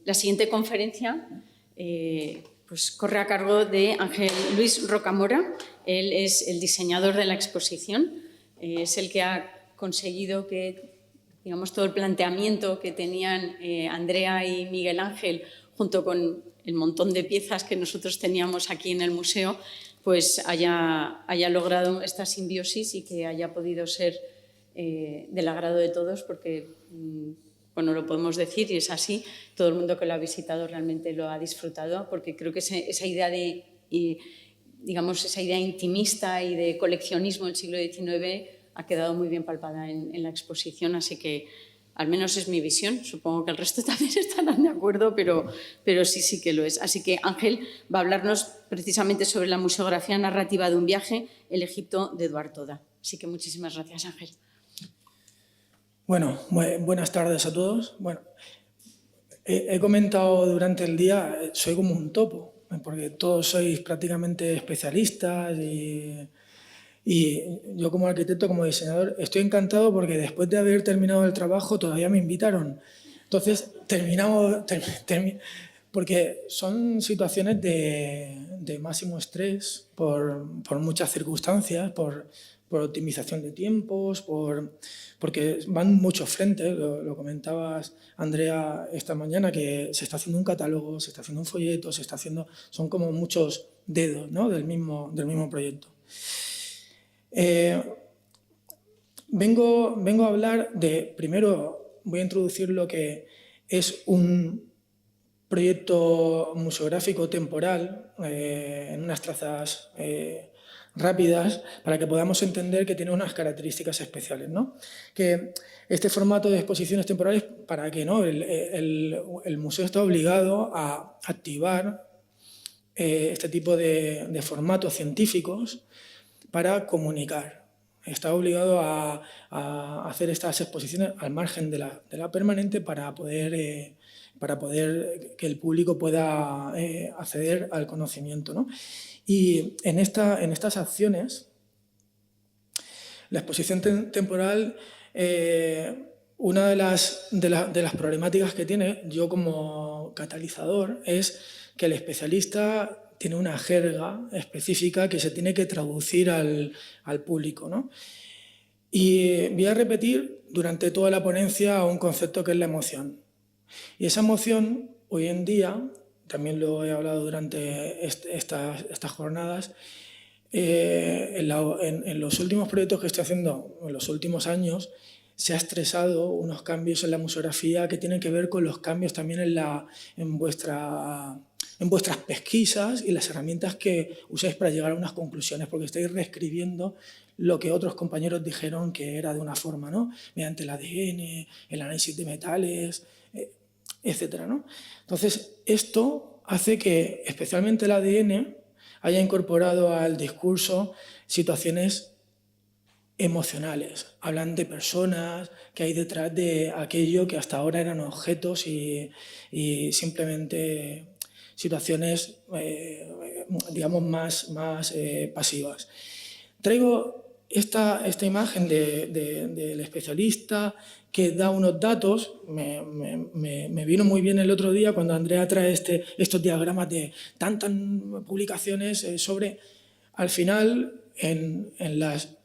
La siguiente conferencia pues corre a cargo de Ángel Luis Rocamora. Él es el diseñador de la exposición, es el que ha conseguido que, digamos, todo el planteamiento que tenían Andrea y Miguel Ángel, junto con el montón de piezas que nosotros teníamos aquí en el museo, pues haya logrado esta simbiosis y que haya podido ser del agrado de todos, porque bueno, lo podemos decir y es así, todo el mundo que lo ha visitado realmente lo ha disfrutado, porque creo que esa idea de, digamos, esa idea intimista y de coleccionismo del siglo XIX ha quedado muy bien palpada en la exposición, así que al menos es mi visión, supongo que el resto también estarán de acuerdo, pero sí que lo es. Así que Ángel va a hablarnos precisamente sobre la museografía narrativa de un viaje, el Egipto de Eduard Toda. Así que muchísimas gracias, Ángel. Bueno, buenas tardes a todos. Bueno, he comentado durante el día, soy como un topo, porque todos sois prácticamente especialistas y yo como arquitecto, como diseñador, estoy encantado porque después de haber terminado el trabajo todavía me invitaron. Entonces, porque son situaciones de máximo estrés por muchas circunstancias, por optimización de tiempos, porque van muchos frentes. Lo comentabas, Andrea, esta mañana, que se está haciendo un catálogo, se está haciendo un folleto, son como muchos dedos, ¿no?, del mismo proyecto. Vengo a hablar primero voy a introducir lo que es un proyecto museográfico temporal en unas trazas rápidas para que podamos entender que tiene unas características especiales, ¿no? Que este formato de exposiciones temporales, para que no, el museo está obligado a activar este tipo de formatos científicos para comunicar. Está obligado a hacer estas exposiciones al margen de la permanente para poder que el público pueda acceder al conocimiento, ¿no? Y en estas acciones, la exposición temporal, una de las problemáticas que tiene, yo como catalizador, es que el especialista tiene una jerga específica que se tiene que traducir al público, ¿no? Y voy a repetir durante toda la ponencia un concepto que es la emoción. Y esa emoción, hoy en día, también lo he hablado durante estas jornadas, en los últimos proyectos que estoy haciendo, en los últimos años, se ha estresado unos cambios en la museografía que tienen que ver con los cambios también en vuestras pesquisas y las herramientas que usáis para llegar a unas conclusiones, porque estáis reescribiendo lo que otros compañeros dijeron que era de una forma, ¿no? Mediante el ADN, el análisis de metales, etcétera, ¿no? Entonces, esto hace que, especialmente el ADN, haya incorporado al discurso situaciones emocionales. Hablan de personas que hay detrás de aquello que hasta ahora eran objetos y simplemente situaciones, digamos, más pasivas. Traigo esta imagen del especialista que da unos datos. Me vino muy bien el otro día cuando Andrea trae estos diagramas de tantas publicaciones sobre, al final, en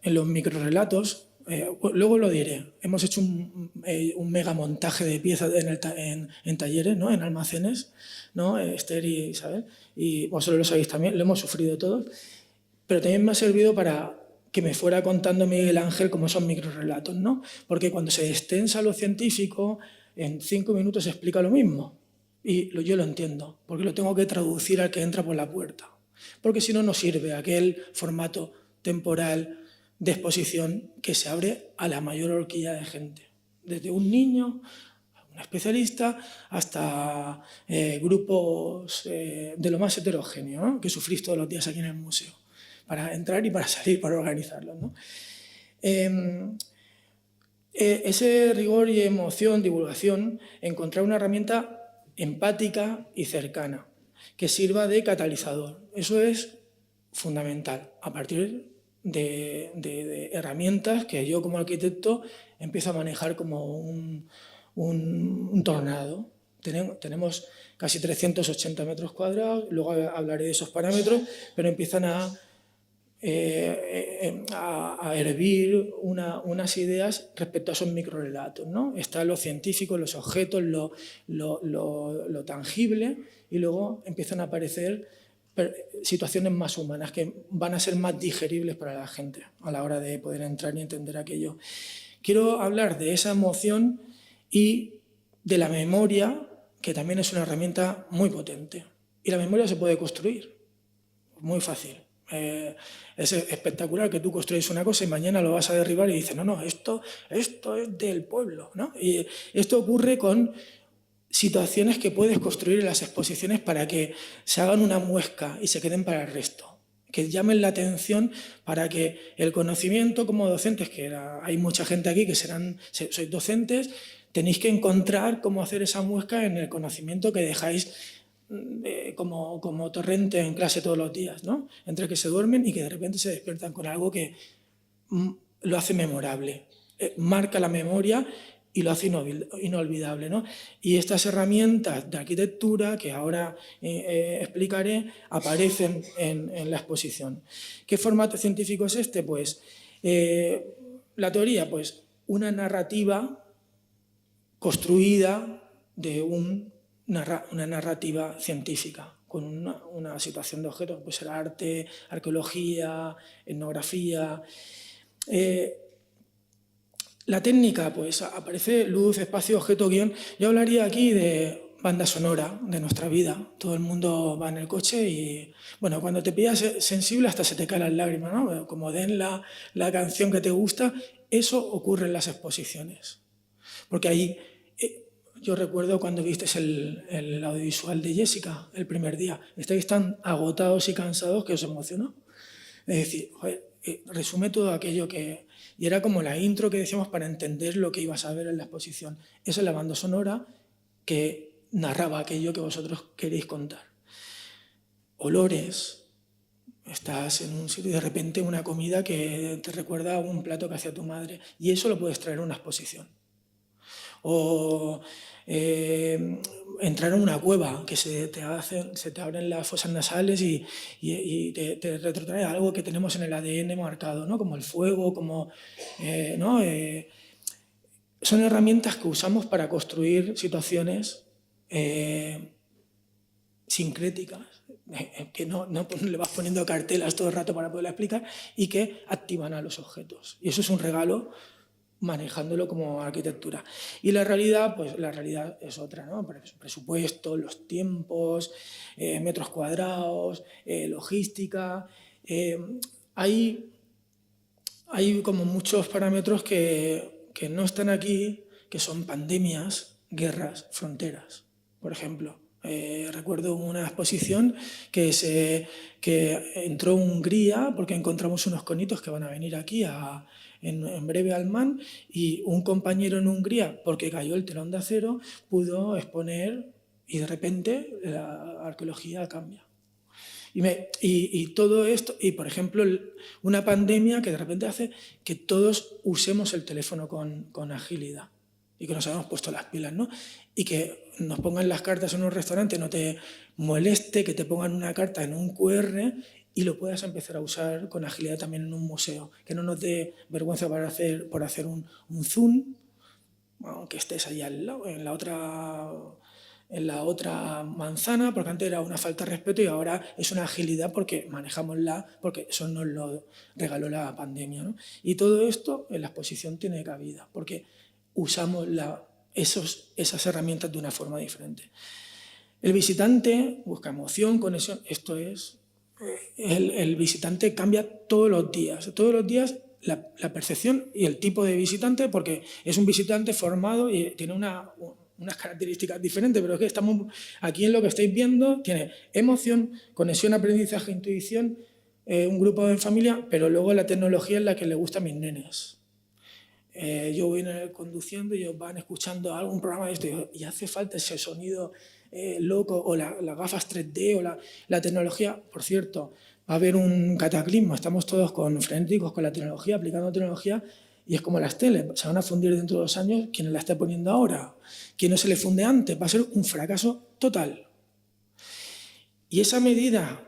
los microrelatos, luego lo diré, hemos hecho un mega montaje de piezas en talleres, ¿no?, en almacenes, ¿no?, Esther y Isabel, y vosotros lo sabéis también, lo hemos sufrido todos, pero también me ha servido para que me fuera contando Miguel Ángel cómo son microrelatos, ¿no? Porque cuando se extensa lo científico, en 5 minutos se explica lo mismo. Y yo lo entiendo, porque lo tengo que traducir al que entra por la puerta. Porque si no, no sirve aquel formato temporal de exposición que se abre a la mayor horquilla de gente. Desde un niño, un especialista, hasta grupos de lo más heterogéneo, ¿no?, que sufrís todos los días aquí en el museo, para entrar y para salir, para organizarlos, ¿no? Ese rigor y emoción, divulgación, encontrar una herramienta empática y cercana que sirva de catalizador. Eso es fundamental, a partir de herramientas que yo como arquitecto empiezo a manejar como un tornado. tenemos casi 380 metros cuadrados, luego hablaré de esos parámetros, pero empiezan a hervir unas ideas respecto a esos microrelatos, ¿no? Está lo científico, los objetos, lo tangible, y luego empiezan a aparecer situaciones más humanas que van a ser más digeribles para la gente a la hora de poder entrar y entender aquello. Quiero hablar de esa emoción y de la memoria, que también es una herramienta muy potente. Y la memoria se puede construir, muy fácil. Es espectacular que tú construyes una cosa y mañana lo vas a derribar y dices, no, esto es del pueblo, ¿no? Y esto ocurre con situaciones que puedes construir en las exposiciones para que se hagan una muesca y se queden para el resto, que llamen la atención para que el conocimiento como docentes, que hay mucha gente aquí que sois docentes, tenéis que encontrar cómo hacer esa muesca en el conocimiento que dejáis como torrente en clase todos los días, ¿no? Entre que se duermen y que de repente se despiertan con algo que lo hace memorable, marca la memoria y lo hace inolvidable, ¿no? Y estas herramientas de arquitectura, que ahora explicaré, aparecen en la exposición. ¿Qué formato científico es este? Pues la teoría, pues una narrativa construida de una narrativa científica, con una situación de objetos, pues el arte, arqueología, etnografía. La técnica, pues aparece luz, espacio, objeto, guión. Yo hablaría aquí de banda sonora de nuestra vida. Todo el mundo va en el coche y, bueno, cuando te pillas sensible hasta se te caen las lágrimas, ¿no? Como den la canción que te gusta, eso ocurre en las exposiciones. Porque ahí, yo recuerdo cuando viste el audiovisual de Jessica el primer día, estáis tan agotados y cansados que os emocionó. Es decir, joder, resume todo aquello que... Y era como la intro que decíamos para entender lo que ibas a ver en la exposición. Esa es la banda sonora que narraba aquello que vosotros queréis contar. Olores. Estás en un sitio y de repente una comida que te recuerda a un plato que hacía tu madre. Y eso lo puedes traer a una exposición. O entrar en una cueva, que se te abren las fosas nasales y te retrotrae algo que tenemos en el ADN marcado, ¿no? Como el fuego, como... ¿no? Son herramientas que usamos para construir situaciones sincréticas, que no le vas poniendo cartelas todo el rato para poderla explicar, y que activan a los objetos. Y eso es un regalo manejándolo como arquitectura. Y la realidad, pues la realidad es otra, ¿no? Presupuesto, los tiempos, metros cuadrados, logística. Hay como muchos parámetros que no están aquí, que son pandemias, guerras, fronteras, por ejemplo. Recuerdo una exposición que entró Hungría porque encontramos unos conitos que van a venir aquí en breve al MAN, y un compañero en Hungría, porque cayó el telón de acero, pudo exponer y de repente la arqueología cambia. Y todo esto, y por ejemplo, una pandemia que de repente hace que todos usemos el teléfono con agilidad y que nos hayamos puesto las pilas, ¿no? Y que nos pongan las cartas en un restaurante, no te moleste que te pongan una carta en un QR y lo puedas empezar a usar con agilidad también en un museo. Que no nos dé vergüenza por hacer un zoom, aunque estés ahí al lado, en la otra manzana, porque antes era una falta de respeto y ahora es una agilidad porque porque eso nos lo regaló la pandemia, ¿no? Y todo esto en la exposición tiene cabida, porque usamos esas herramientas de una forma diferente. El visitante busca emoción, conexión, esto es... El visitante cambia todos los días la percepción y el tipo de visitante, porque es un visitante formado y tiene unas características diferentes, pero es que estamos aquí en lo que estáis viendo, tiene emoción, conexión, aprendizaje, intuición, un grupo en familia, pero luego la tecnología es la que le gusta a mis nenes. Yo voy conduciendo y ellos van escuchando algún programa de esto y hace falta ese sonido loco, o las gafas 3D, o la tecnología. Por cierto, va a haber un cataclismo, estamos todos frenéticos con la tecnología, aplicando tecnología, Y es como las teles, se van a fundir dentro de 2 años quien la está poniendo ahora. Quien no se le funde antes, va a ser un fracaso total. Y esa medida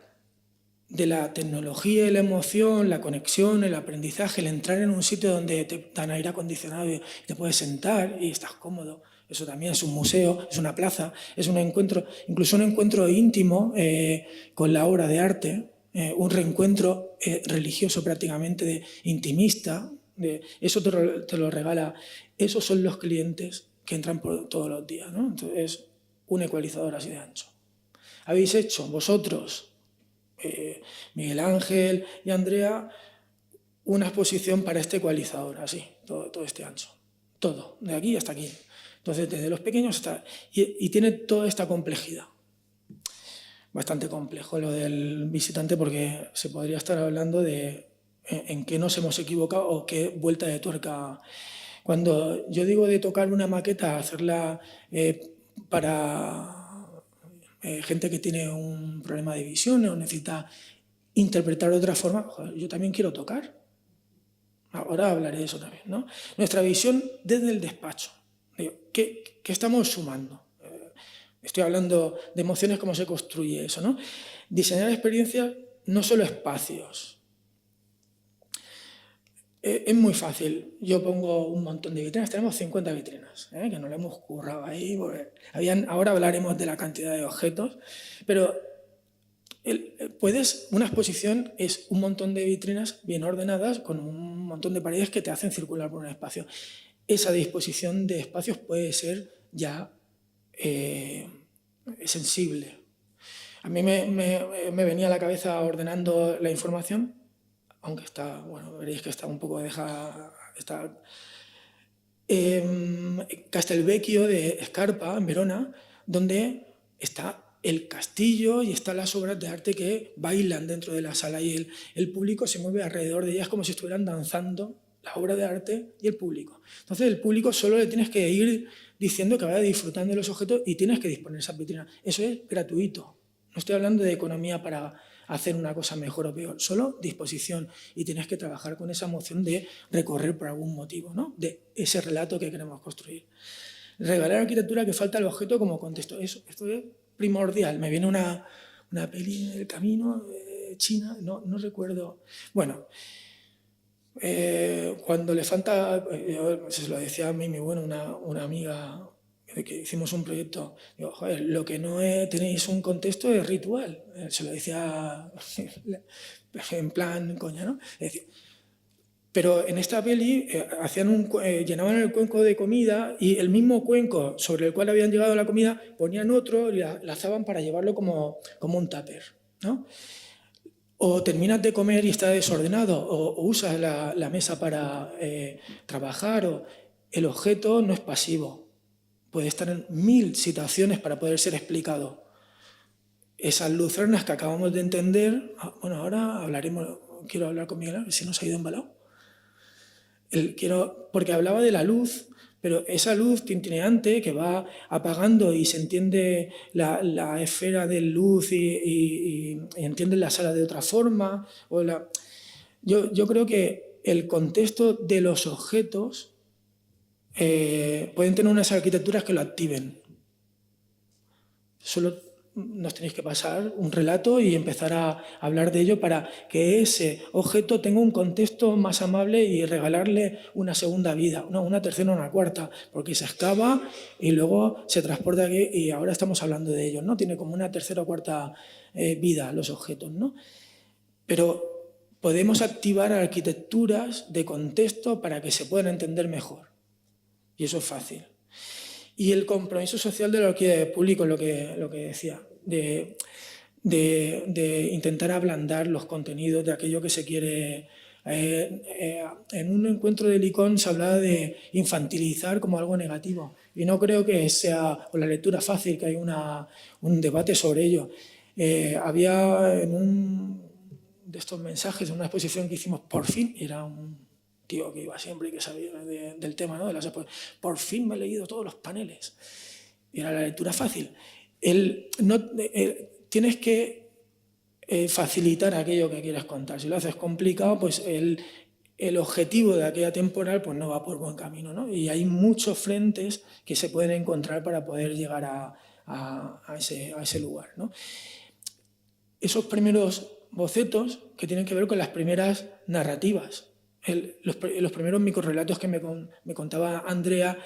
de la tecnología y la emoción, la conexión, el aprendizaje, el entrar en un sitio donde te dan aire acondicionado y te puedes sentar y estás cómodo, eso también es un museo, es una plaza, es un encuentro, incluso un encuentro íntimo con la obra de arte, un reencuentro religioso prácticamente, intimista, eso te lo regala. Esos son los clientes que entran por todos los días, ¿no? Entonces es un ecualizador así de ancho. Habéis hecho vosotros, Miguel Ángel y Andrea, una exposición para este ecualizador, así, todo este ancho, todo, de aquí hasta aquí. Entonces, desde los pequeños hasta... Y tiene toda esta complejidad. Bastante complejo lo del visitante, porque se podría estar hablando de en qué nos hemos equivocado o qué vuelta de tuerca. Cuando yo digo de tocar una maqueta, hacerla para gente que tiene un problema de visión o necesita interpretar de otra forma, joder, yo también quiero tocar. Ahora hablaré de eso también, ¿no? Nuestra visión desde el despacho. ¿Qué estamos sumando? Estoy hablando de emociones, cómo se construye eso, ¿no? Diseñar experiencias, no solo espacios. Es muy fácil. Yo pongo un montón de vitrinas, tenemos 50 vitrinas, que nos lo hemos currado ahí. Ahora hablaremos de la cantidad de objetos, pero una exposición es un montón de vitrinas bien ordenadas con un montón de paredes que te hacen circular por un espacio. Esa disposición de espacios puede ser ya sensible. A mí me venía a la cabeza ordenando la información, aunque está, bueno, veréis que está un poco dejada. Castelvecchio de Scarpa, en Verona, donde está el castillo y están las obras de arte que bailan dentro de la sala y el público se mueve alrededor de ellas como si estuvieran danzando la obra de arte y el público. Entonces el público solo le tienes que ir diciendo que vaya disfrutando de los objetos y tienes que disponer esas vitrinas. Eso es gratuito. No estoy hablando de economía para hacer una cosa mejor o peor, solo disposición, y tienes que trabajar con esa emoción de recorrer por algún motivo, ¿no? De ese relato que queremos construir. Regalar arquitectura que falta el objeto como contexto. Esto es primordial. Me viene una peli en el camino, china, no recuerdo. Bueno, cuando le falta, se lo decía a mí, una amiga que hicimos un proyecto, digo, joder, lo que no tenéis un contexto es ritual. Se lo decía en plan coña, ¿no? Es decir, pero en esta peli llenaban el cuenco de comida y el mismo cuenco sobre el cual habían llevado la comida ponían otro y la lazaban para llevarlo como un tupper, ¿no? O terminas de comer y está desordenado, o usas la mesa para trabajar, o el objeto no es pasivo. Puede estar en 1000 situaciones para poder ser explicado. Esas lucernas que acabamos de entender, bueno, ahora quiero hablar con Miguel, si nos ha ido embalado. Porque hablaba de la luz, pero esa luz tintineante que va apagando y se entiende la esfera de luz y entiende la sala de otra forma. Yo creo que el contexto de los objetos pueden tener unas arquitecturas que lo activen. Solo nos tenéis que pasar un relato y empezar a hablar de ello para que ese objeto tenga un contexto más amable y regalarle una segunda vida, una tercera o una cuarta, porque se excava y luego se transporta aquí y ahora estamos hablando de ello, ¿no? Tiene como una tercera o cuarta vida los objetos, ¿no? Pero podemos activar arquitecturas de contexto para que se puedan entender mejor. Y eso es fácil. Y el compromiso social de lo que público, lo que decía, de intentar ablandar los contenidos de aquello que se quiere. En un encuentro de Licón se hablaba de infantilizar como algo negativo. Y no creo que sea por la lectura fácil, que hay un debate sobre ello. Había en un de estos mensajes, en una exposición que hicimos, por fin, era un tío que iba siempre y que sabía del tema, ¿no? Por fin me he leído todos los paneles. Y era la lectura fácil. Tienes que facilitar aquello que quieres contar. Si lo haces complicado, pues el objetivo de aquella temporal pues no va por buen camino, ¿no? Y hay muchos frentes que se pueden encontrar para poder llegar a ese lugar, ¿no? Esos primeros bocetos que tienen que ver con las primeras narrativas, los primeros microrrelatos que me contaba Andrea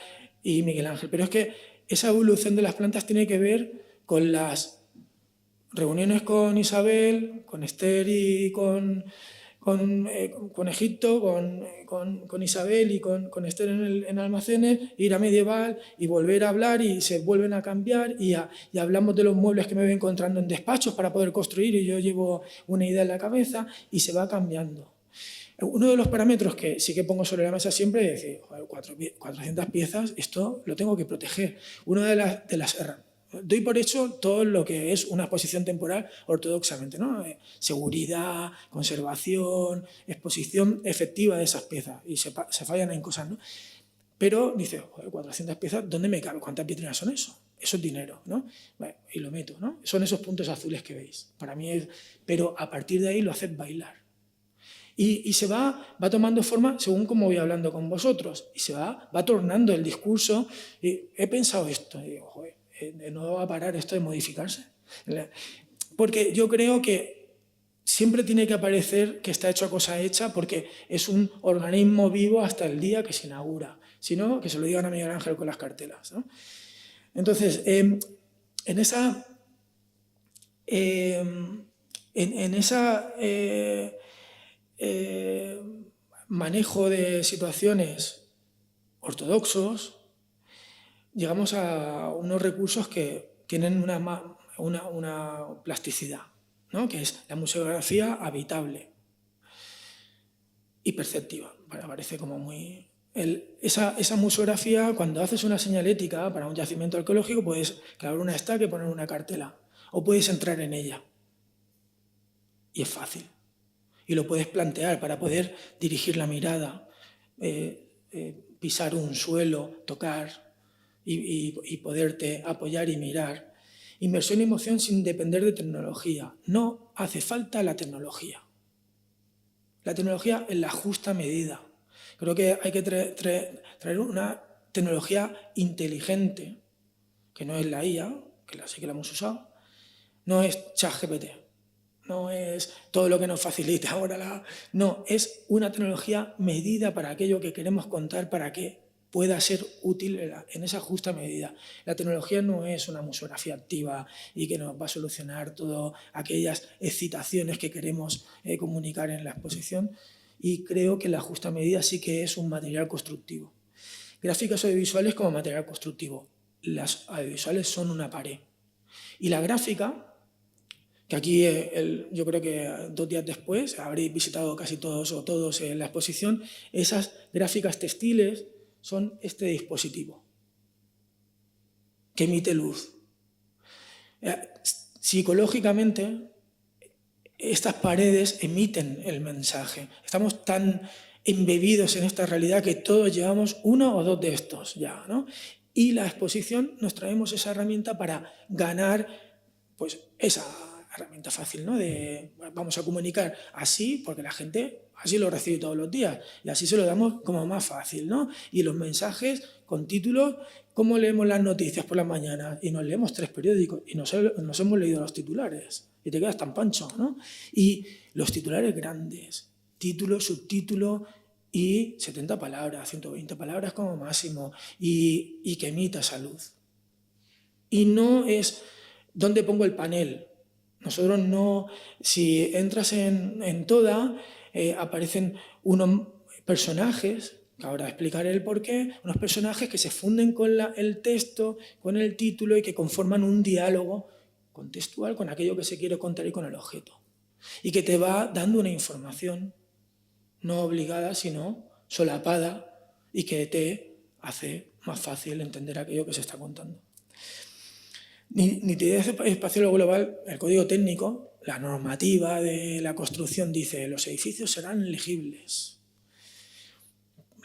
y Miguel Ángel. Pero es que esa evolución de las plantas tiene que ver con las reuniones con Isabel, con Esther y con Egipto, con Isabel y con Esther en almacenes, ir a medieval y volver a hablar y se vuelven a cambiar y hablamos de los muebles que me voy encontrando en despachos para poder construir y yo llevo una idea en la cabeza y se va cambiando. Uno de los parámetros que sí que pongo sobre la mesa siempre es decir, 400 piezas, esto lo tengo que proteger. Una de las herramientas. Doy por hecho todo lo que es una exposición temporal ortodoxamente, ¿no? Seguridad, conservación, exposición efectiva de esas piezas. Y se fallan en cosas, ¿no? Pero dice, 400 piezas, ¿dónde me cabe? ¿Cuántas vitrinas son eso? Eso es dinero, ¿no? Bueno, y lo meto, ¿no? Son esos puntos azules que veis. Para mí es... Pero a partir de ahí lo haces bailar. Y se va tomando forma según como voy hablando con vosotros. Y se va tornando el discurso. Y he pensado esto. Y digo, joder, no va a parar esto de modificarse. Porque yo creo que siempre tiene que aparecer que está hecho a cosa hecha porque es un organismo vivo hasta el día que se inaugura. Si no, que se lo digan a Miguel Ángel con las cartelas, ¿no? Entonces, en esa manejo de situaciones ortodoxos, llegamos a unos recursos que tienen una plasticidad, ¿no? Que es la museografía habitable y perceptiva. Parece como muy... Esa museografía, cuando haces una señalética para un yacimiento arqueológico, puedes clavar una estaca y poner una cartela, o puedes entrar en ella. Y es fácil. Y lo puedes plantear para poder dirigir la mirada, pisar un suelo, tocar y poderte apoyar y mirar. Inmersión y emoción sin depender de tecnología. No hace falta la tecnología. La tecnología en la justa medida. Creo que hay que traer una tecnología inteligente, que no es la IA, que sí que la hemos usado, no es ChatGPT. No es todo lo que nos facilita ahora No, es una tecnología medida para aquello que queremos contar para que pueda ser útil en esa justa medida. La tecnología no es una museografía activa y que nos va a solucionar todas aquellas excitaciones que queremos comunicar en la exposición, y creo que la justa medida sí que es un material constructivo. Gráficas audiovisuales como material constructivo. Las audiovisuales son una pared. Y la gráfica... que aquí yo creo que 2 días después habréis visitado casi todos o todos la exposición, esas gráficas textiles son este dispositivo que emite luz. Psicológicamente, estas paredes emiten el mensaje. Estamos tan embebidos en esta realidad que todos llevamos 1 o 2 de estos ya, ¿no? Y la exposición nos traemos esa herramienta para ganar pues esa herramienta fácil, ¿no? Vamos a comunicar así porque la gente así lo recibe todos los días y así se lo damos como más fácil, ¿no? Y los mensajes con títulos, ¿cómo leemos las noticias por la mañana? Y nos leemos 3 periódicos y nos hemos leído los titulares y te quedas tan pancho, ¿no? Y los titulares grandes, título, subtítulo y 70 palabras, 120 palabras como máximo y que emita esa luz. Y no es ¿dónde pongo el panel? Nosotros no, si entras en toda, aparecen unos personajes, que ahora explicaré el porqué, unos personajes que se funden con el texto, con el título y que conforman un diálogo contextual con aquello que se quiere contar y con el objeto. Y que te va dando una información, no obligada, sino solapada, y que te hace más fácil entender aquello que se está contando. Nitidez espacial global, el código técnico, la normativa de la construcción dice los edificios serán legibles.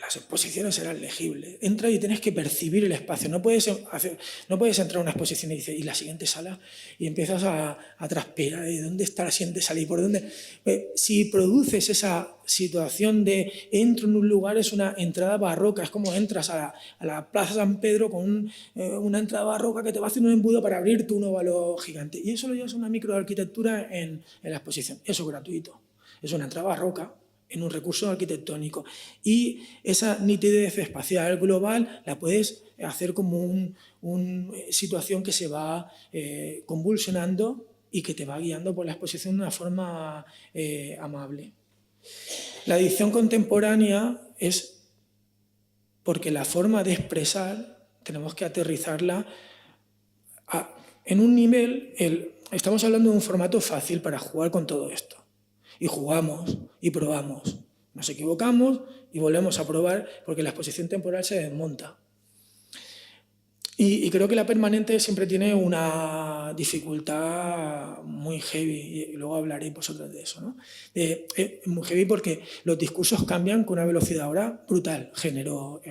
las exposiciones serán legibles. Entra y tienes que percibir el espacio. No puedes entrar a una exposición y dices, ¿y la siguiente sala? Y empiezas a transpirar. ¿Y dónde está la siguiente sala? ¿Y por dónde? Si produces esa situación de entro en un lugar, es una entrada barroca. Es como entras a la Plaza San Pedro con una entrada barroca que te va a hacer un embudo para abrirte un óvalo gigante. Y eso lo llevas a una microarquitectura en la exposición. Eso es gratuito. Es una entrada barroca en un recurso arquitectónico. Y esa nitidez espacial global la puedes hacer como una situación que se va convulsionando y que te va guiando por la exposición de una forma amable. La edición contemporánea es porque la forma de expresar tenemos que aterrizarla en un nivel. Estamos hablando de un formato fácil para jugar con todo esto. Y jugamos y probamos. Nos equivocamos y volvemos a probar porque la exposición temporal se desmonta. Y creo que la permanente siempre tiene una dificultad muy heavy, y luego hablaréis vosotros de eso, ¿no? Muy heavy porque los discursos cambian con una velocidad ahora brutal, género,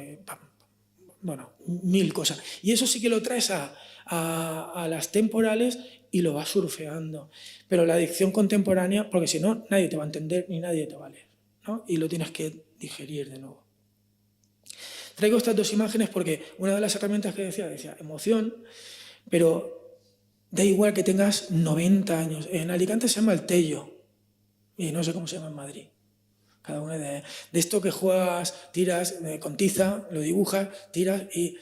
bueno, 1000 cosas. Y eso sí que lo traes a las temporales y lo vas surfeando. Pero la dicción contemporánea, porque si no, nadie te va a entender ni nadie te va a leer, ¿no? Y lo tienes que digerir de nuevo. Traigo estas dos imágenes porque una de las herramientas que decía emoción, pero da igual que tengas 90 años. En Alicante se llama el tello, y no sé cómo se llama en Madrid. Cada uno de esto que juegas, tiras con tiza, lo dibujas, tiras y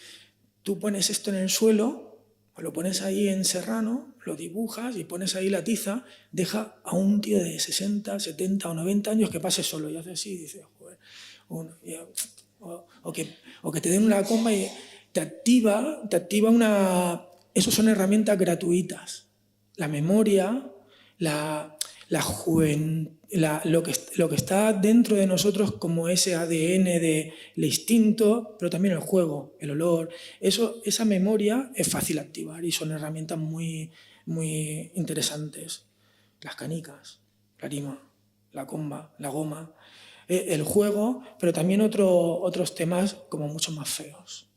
tú pones esto en el suelo, lo pones ahí en serrano, lo dibujas y pones ahí la tiza, deja a un tío de 60, 70 o 90 años que pase solo y hace así y dice, joder, o que te den una comba y te activa una... Eso son herramientas gratuitas. La memoria, lo que está dentro de nosotros como ese ADN del instinto, pero también el juego, el olor, esa memoria es fácil activar y son herramientas muy, muy interesantes. Las canicas, la rima, la comba, la goma, el juego, pero también otros temas como mucho más feos.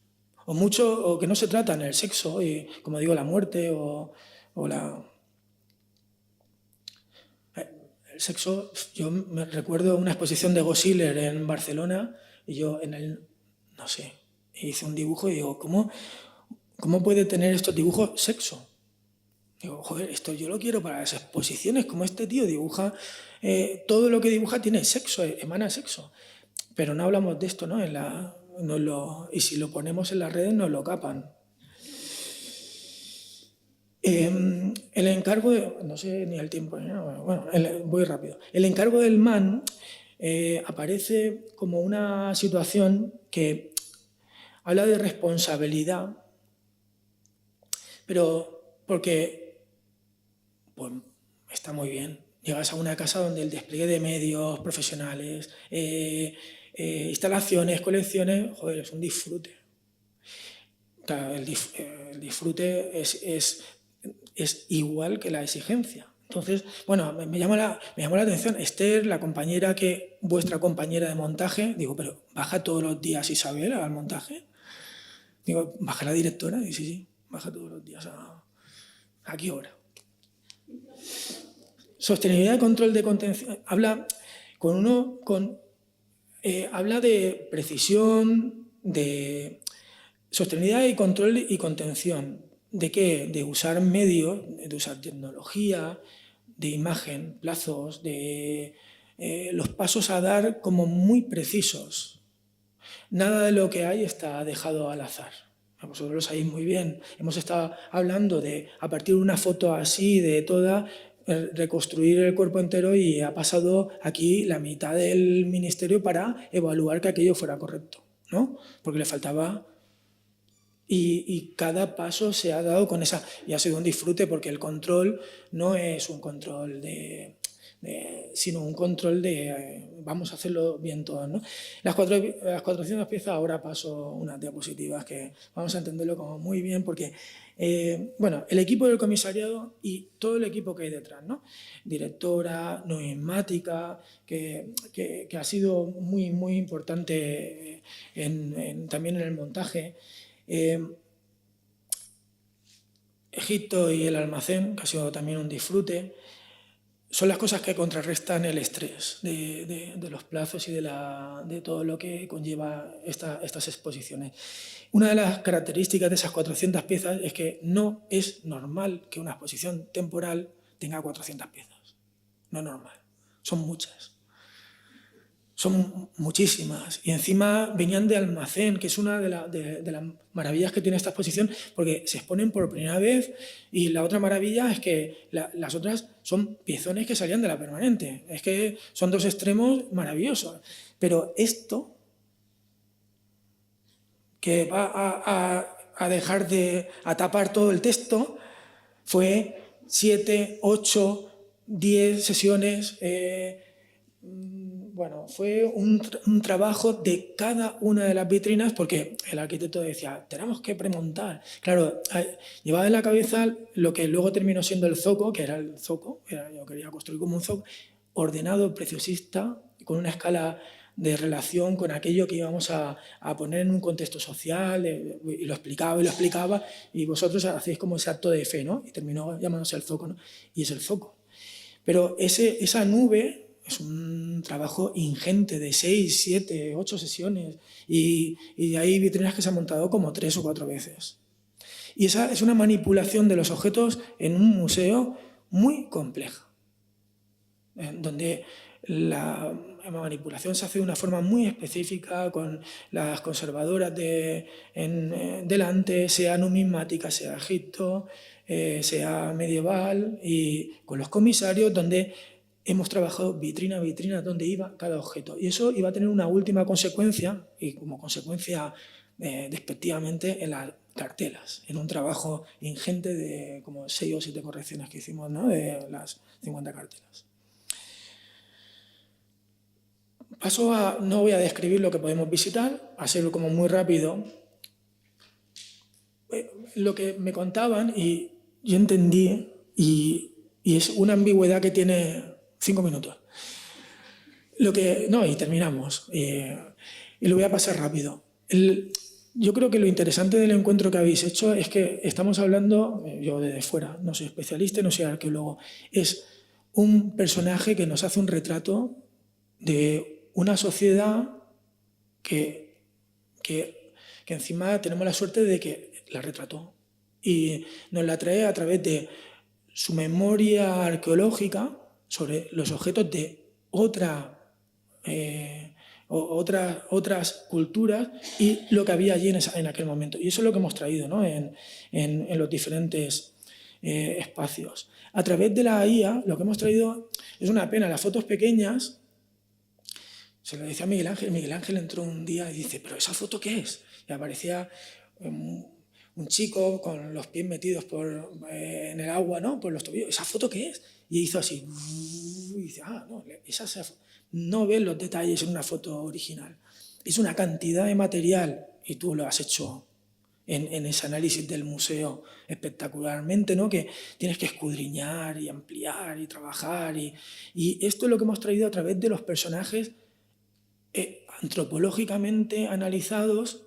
O que no se tratan, el sexo, como digo, la muerte o la... El sexo, yo me recuerdo una exposición de Gosiller en Barcelona y yo no sé, hice un dibujo y digo, ¿cómo puede tener estos dibujos sexo? Digo, joder, esto yo lo quiero para las exposiciones, como este tío dibuja, todo lo que dibuja tiene sexo, emana sexo. Pero no hablamos de esto, ¿no? Y si lo ponemos en las redes nos lo capan. El encargo no sé ni el tiempo, ¿no? Bueno, voy rápido. El encargo del MAN aparece como una situación que habla de responsabilidad, pero porque pues, está muy bien. Llegas a una casa donde el despliegue de medios profesionales, instalaciones, colecciones, joder, es un disfrute. Claro, el disfrute es igual que la exigencia. Entonces, bueno, me llamó la atención Esther, vuestra compañera de montaje. Digo, pero ¿baja todos los días Isabel al montaje? Digo, ¿baja la directora? Y sí, baja todos los días. ¿A qué hora? Sostenibilidad y control de contención. Habla de precisión, de sostenibilidad y control y contención. ¿De qué? De usar medios, de usar tecnología, de imagen, plazos, de los pasos a dar como muy precisos. Nada de lo que hay está dejado al azar. Vosotros lo sabéis muy bien. Hemos estado hablando de, a partir de una foto así, de toda, reconstruir el cuerpo entero y ha pasado aquí la mitad del ministerio para evaluar que aquello fuera correcto, ¿no? Porque le faltaba... Y cada paso se ha dado con esa... Y ha sido un disfrute porque el control no es un control de sino un control de vamos a hacerlo bien todos, ¿no? Las 400 piezas, ahora paso unas diapositivas que vamos a entenderlo como muy bien, porque bueno, el equipo del comisariado y todo el equipo que hay detrás, ¿no? Directora, numismática, que ha sido muy, muy importante también en el montaje. Egipto y el almacén, que ha sido también un disfrute, son las cosas que contrarrestan el estrés de los plazos y de todo lo que conlleva estas exposiciones. Una de las características de esas 400 piezas es que no es normal que una exposición temporal tenga 400 piezas. No es normal, son muchas. Son muchísimas. Y encima venían de almacén, que es una de las maravillas que tiene esta exposición, porque se exponen por primera vez. Y la otra maravilla es que las otras son piezones que salían de la permanente. Es que son dos extremos maravillosos. Pero esto, que va a dejar a tapar todo el texto, fue 7, 8, 10 sesiones. Bueno, fue un trabajo de cada una de las vitrinas, porque el arquitecto decía, tenemos que premontar. Claro, llevaba en la cabeza lo que luego terminó siendo el zoco, que era el zoco, yo quería construir como un zoco, ordenado, preciosista, con una escala de relación con aquello que íbamos a poner en un contexto social, y lo explicaba, y vosotros hacéis como ese acto de fe, ¿no? Y terminó llamándose el zoco, ¿no? Y es el zoco. Pero esa nube es un trabajo ingente de 6, 7, 8 sesiones y hay vitrinas que se han montado como 3 o 4 veces. Y esa es una manipulación de los objetos en un museo muy compleja, donde la manipulación se hace de una forma muy específica con las conservadoras delante, sea numismática, sea Egipto, sea medieval, y con los comisarios, donde hemos trabajado vitrina a vitrina donde iba cada objeto. Y eso iba a tener una última consecuencia, y como consecuencia despectivamente, en las cartelas, en un trabajo ingente de como 6 o 7 correcciones que hicimos, ¿no? De las 50 cartelas. No voy a describir lo que podemos visitar, a hacerlo como muy rápido. Lo que me contaban, y yo entendí, y es una ambigüedad que tiene 5 minutos. Y terminamos. Y lo voy a pasar rápido. Yo creo que lo interesante del encuentro que habéis hecho es que estamos hablando, yo desde fuera, no soy especialista, no soy arqueólogo, es un personaje que nos hace un retrato de una sociedad que encima tenemos la suerte de que la retrató. Y nos la trae a través de su memoria arqueológica sobre los objetos de otras culturas y lo que había allí en aquel momento. Y eso es lo que hemos traído, ¿no? en los diferentes espacios. A través de la IA, lo que hemos traído es una pena. Las fotos pequeñas, se lo decía a Miguel Ángel entró un día y dice, ¿pero esa foto qué es? Y aparecía un chico con los pies metidos en el agua, ¿no? Por los tobillos. ¿Esa foto qué es? Y hizo así. Y dice, no, no ves los detalles en una foto original. Es una cantidad de material y tú lo has hecho en ese análisis del museo espectacularmente, ¿no? Que tienes que escudriñar y ampliar y trabajar. Y esto es lo que hemos traído a través de los personajes antropológicamente analizados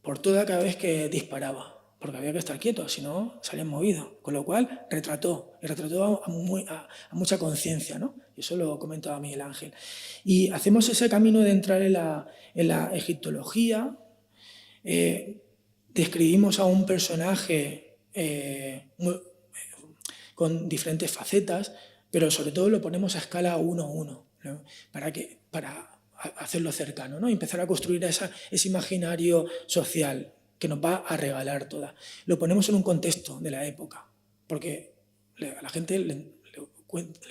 por toda cada vez que disparaba, porque había que estar quieto, si no salían movidos. Con lo cual retrató a mucha conciencia, ¿no? Y eso lo comentaba Miguel Ángel. Y hacemos ese camino de entrar en la egiptología, describimos a un personaje con diferentes facetas, pero sobre todo lo ponemos a escala 1:1, ¿no? Para hacerlo cercano, ¿no? Y empezar a construir ese imaginario social que nos va a regalar toda. Lo ponemos en un contexto de la época, porque a la gente le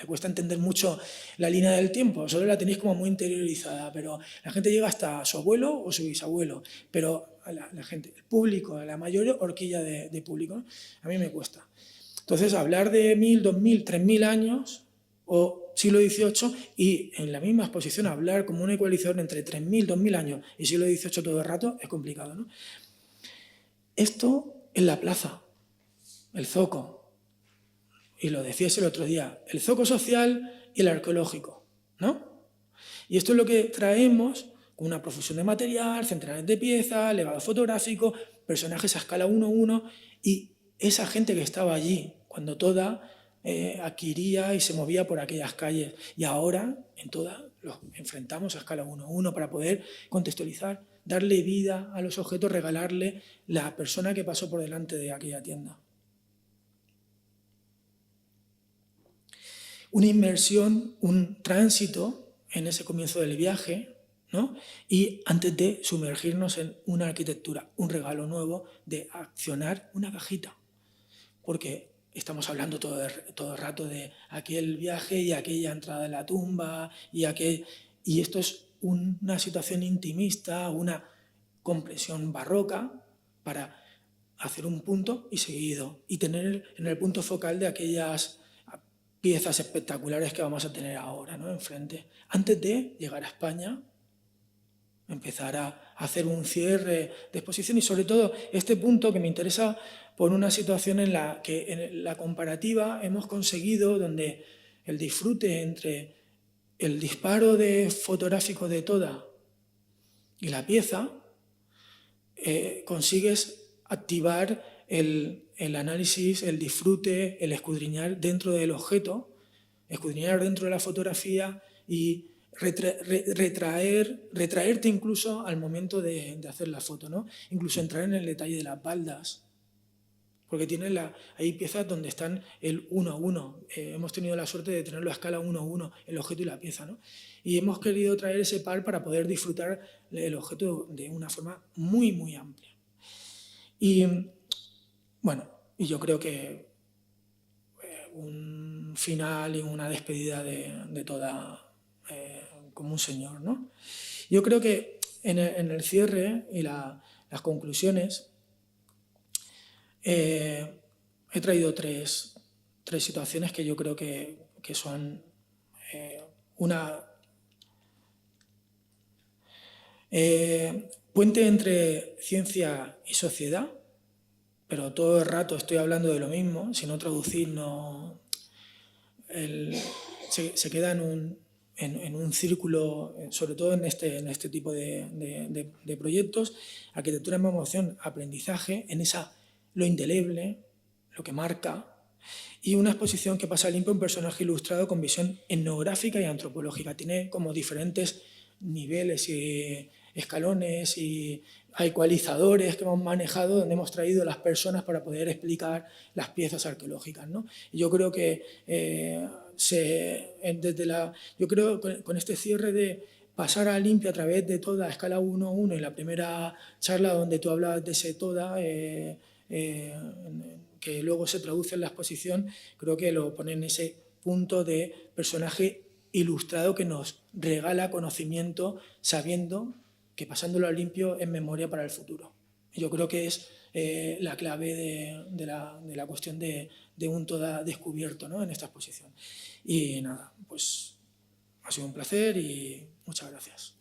cuesta entender mucho la línea del tiempo, solo la tenéis como muy interiorizada, pero la gente llega hasta su abuelo o su bisabuelo, pero la gente, el público, la mayor horquilla de público, ¿no? A mí me cuesta. Entonces, hablar de 1000, 2000, 3000 años o siglo XVIII, y en la misma exposición hablar como un ecualizador entre 3.000, 2.000 años y siglo XVIII todo el rato es complicado, ¿no? Esto en la plaza, el zoco, y lo decías el otro día, el zoco social y el arqueológico, ¿no? Y esto es lo que traemos con una profusión de material, centenares de piezas, legado fotográfico, personajes a escala 1:1, y esa gente que estaba allí cuando toda adquiría y se movía por aquellas calles. Y ahora en todas los enfrentamos a escala 1:1 para poder contextualizar, darle vida a los objetos, regalarle la persona que pasó por delante de aquella tienda. Una inmersión, un tránsito en ese comienzo del viaje, ¿no? Y antes de sumergirnos en una arquitectura, un regalo nuevo de accionar una cajita. Porque estamos hablando todo el rato de aquel viaje y aquella entrada en la tumba y esto es una situación intimista, una compresión barroca para hacer un punto y seguido y tener en el punto focal de aquellas piezas espectaculares que vamos a tener ahora, ¿no? Enfrente. Antes de llegar a España, empezar a hacer un cierre de exposición y sobre todo este punto que me interesa por una situación en la que en la comparativa hemos conseguido donde el disfrute entre el disparo fotográfico de toda y la pieza, consigues activar el análisis, el disfrute, el escudriñar dentro del objeto, escudriñar dentro de la fotografía y retraerte incluso al momento de hacer la foto, ¿no? Incluso entrar en el detalle de las baldas, porque hay piezas donde están el 1:1. Hemos tenido la suerte de tenerlo a escala 1:1, el objeto y la pieza, ¿no? Y hemos querido traer ese par para poder disfrutar el objeto de una forma muy, muy amplia. Y bueno, y yo creo que un final y una despedida de toda como un señor, ¿no? Yo creo que en el cierre y las conclusiones he traído tres situaciones que yo creo que son una puente entre ciencia y sociedad, pero todo el rato estoy hablando de lo mismo, si no traducir se queda en un círculo, sobre todo en este tipo de proyectos, arquitectura en emoción, aprendizaje, en lo indeleble, lo que marca, y una exposición que pasa limpio, un personaje ilustrado con visión etnográfica y antropológica. Tiene como diferentes niveles y escalones y ecualizadores que hemos manejado donde hemos traído las personas para poder explicar las piezas arqueológicas, ¿no? Y yo creo que yo creo con este cierre de pasar a limpio a través de toda escala 1:1 y la primera charla donde tú hablabas de ese toda que luego se traduce en la exposición, creo que lo pone en ese punto de personaje ilustrado que nos regala conocimiento sabiendo que pasándolo a limpio es memoria para el futuro. Yo creo que es la clave de la cuestión de un toda descubierto, ¿no? En esta exposición. Y nada, pues ha sido un placer y muchas gracias.